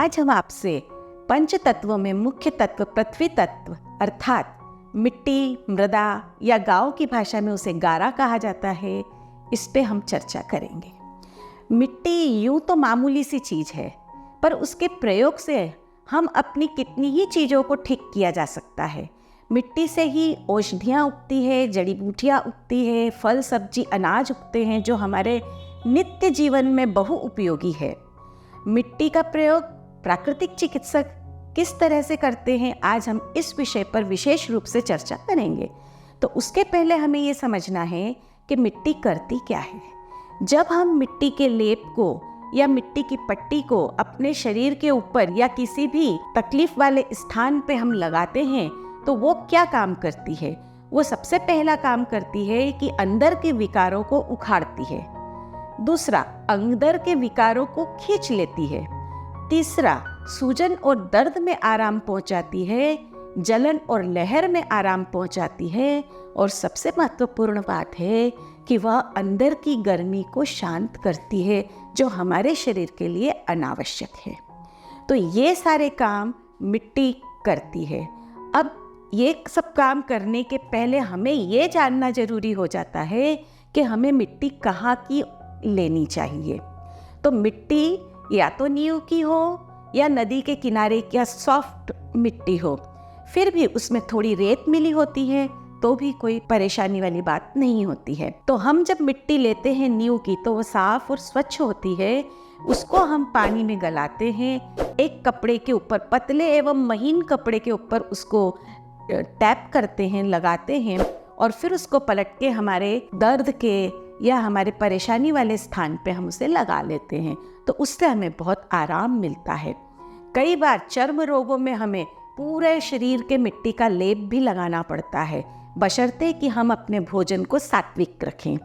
आज हम आपसे पंच तत्वों में मुख्य तत्व पृथ्वी तत्व अर्थात मिट्टी, मृदा या गांव की भाषा में उसे गारा कहा जाता है, इस पे हम चर्चा करेंगे। मिट्टी यूं तो मामूली सी चीज़ है, पर उसके प्रयोग से हम अपनी कितनी ही चीज़ों को ठीक किया जा सकता है। मिट्टी से ही औषधियाँ उगती है, जड़ी बूटियाँ उगती है, फल सब्जी अनाज उगते हैं जो हमारे नित्य जीवन में बहु उपयोगी है। मिट्टी का प्रयोग प्राकृतिक चिकित्सक किस तरह से करते हैं, आज हम इस विषय पर विशेष रूप से चर्चा करेंगे। तो उसके पहले हमें ये समझना है कि मिट्टी करती क्या है। जब हम मिट्टी के लेप को या मिट्टी की पट्टी को अपने शरीर के ऊपर या किसी भी तकलीफ वाले स्थान पे हम लगाते हैं तो वो क्या काम करती है? वो सबसे पहला काम करती है कि अंदर के विकारों को उखाड़ती है। दूसरा, अंदर के विकारों को खींच लेती है। तीसरा, सूजन और दर्द में आराम पहुंचाती है, जलन और लहर में आराम पहुंचाती है, और सबसे महत्वपूर्ण बात है कि वह अंदर की गर्मी को शांत करती है जो हमारे शरीर के लिए अनावश्यक है। तो ये सारे काम मिट्टी करती है। अब ये सब काम करने के पहले हमें ये जानना जरूरी हो जाता है कि हमें मिट्टी कहाँ की लेनी चाहिए। तो मिट्टी या तो नींव की हो या नदी के किनारे या सॉफ्ट मिट्टी हो, फिर भी उसमें थोड़ी रेत मिली होती है तो भी कोई परेशानी वाली बात नहीं होती है। तो हम जब मिट्टी लेते हैं नींव की तो वो साफ और स्वच्छ होती है। उसको हम पानी में गलाते हैं, एक कपड़े के ऊपर, पतले एवं महीन कपड़े के ऊपर उसको टैप करते हैं, लगाते हैं, और फिर उसको पलट के हमारे दर्द के या हमारे परेशानी वाले स्थान पे हम उसे लगा लेते हैं। तो उससे हमें बहुत आराम मिलता है। कई बार चर्म रोगों में हमें पूरे शरीर के मिट्टी का लेप भी लगाना पड़ता है, बशर्ते कि हम अपने भोजन को सात्विक रखें।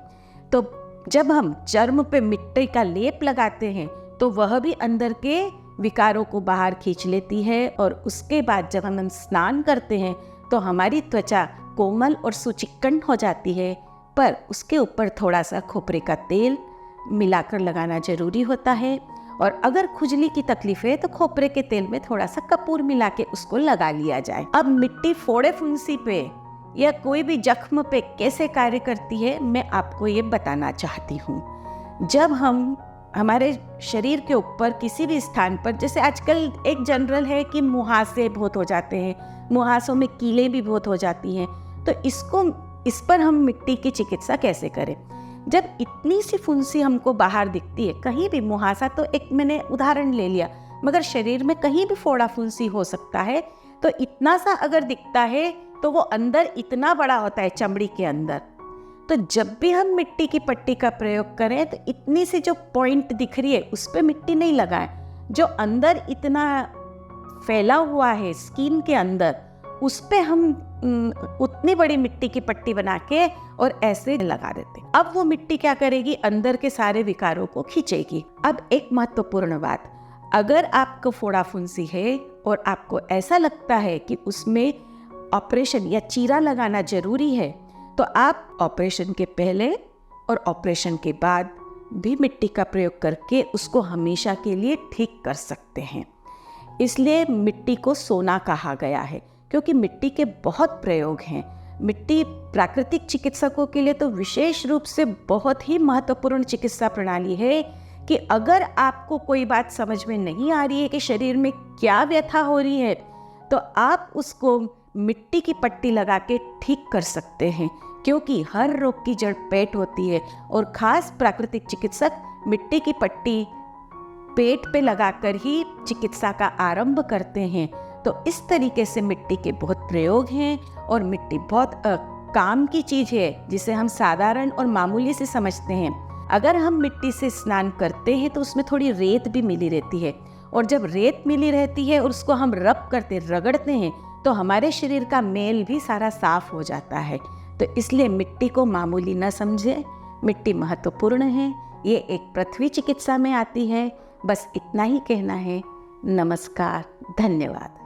तो जब हम चर्म पे मिट्टी का लेप लगाते हैं तो वह भी अंदर के विकारों को बाहर खींच लेती है, और उसके बाद जब हम स्नान करते हैं तो हमारी त्वचा कोमल और सुचिक्कन हो जाती है। पर उसके ऊपर थोड़ा सा खोपरे का तेल मिलाकर लगाना जरूरी होता है, और अगर खुजली की तकलीफ है तो खोपरे के तेल में थोड़ा सा कपूर मिला के उसको लगा लिया जाए। अब मिट्टी फोड़े फुंसी पे या कोई भी जख्म पे कैसे कार्य करती है, मैं आपको ये बताना चाहती हूँ। जब हम हमारे शरीर के ऊपर किसी भी स्थान पर, जैसे आजकल एक जनरल है कि मुहासे बहुत हो जाते हैं, मुहासों में कीलें भी बहुत हो जाती हैं, तो इस पर हम मिट्टी की चिकित्सा कैसे करें? जब इतनी सी फुंसी हमको बाहर दिखती है, कहीं भी मुहासा तो एक मैंने उदाहरण ले लिया, मगर शरीर में कहीं भी फोड़ा फुंसी हो सकता है, तो इतना सा अगर दिखता है तो वो अंदर इतना बड़ा होता है, चमड़ी के अंदर। तो जब भी हम मिट्टी की पट्टी का प्रयोग करें तो इतनी सी जो पॉइंट दिख रही है उस पर मिट्टी नहीं लगाएं। जो अंदर इतना फैला हुआ है स्किन के अंदर, उस पे हम उतनी बड़ी मिट्टी की पट्टी बना के और ऐसे लगा देते। अब वो मिट्टी क्या करेगी? अंदर के सारे विकारों को खींचेगी। अब एक महत्वपूर्ण बात, अगर आपको फोड़ा फुंसी है और आपको ऐसा लगता है कि उसमें ऑपरेशन या चीरा लगाना जरूरी है, तो आप ऑपरेशन के पहले और ऑपरेशन के बाद भी मिट्टी का प्रयोग करके उसको हमेशा के लिए ठीक कर सकते हैं। इसलिए मिट्टी को सोना कहा गया है, क्योंकि मिट्टी के बहुत प्रयोग हैं। मिट्टी प्राकृतिक चिकित्सकों के लिए तो विशेष रूप से बहुत ही महत्वपूर्ण चिकित्सा प्रणाली है कि अगर आपको कोई बात समझ में नहीं आ रही है कि शरीर में क्या व्यथा हो रही है, तो आप उसको मिट्टी की पट्टी लगा के ठीक कर सकते हैं, क्योंकि हर रोग की जड़ पेट होती है, और खास प्राकृतिक चिकित्सक मिट्टी की पट्टी पेट पे लगाकर ही चिकित्सा का आरंभ करते हैं। तो इस तरीके से मिट्टी के बहुत प्रयोग हैं, और मिट्टी बहुत काम की चीज़ है जिसे हम साधारण और मामूली से समझते हैं। अगर हम मिट्टी से स्नान करते हैं तो उसमें थोड़ी रेत भी मिली रहती है, और जब रेत मिली रहती है और उसको हम रब करते रगड़ते हैं तो हमारे शरीर का मैल भी सारा साफ हो जाता है। तो इसलिए मिट्टी को मामूली न समझें, मिट्टी महत्वपूर्ण है। ये एक पृथ्वी चिकित्सा में आती है। बस इतना ही कहना है। नमस्कार, धन्यवाद।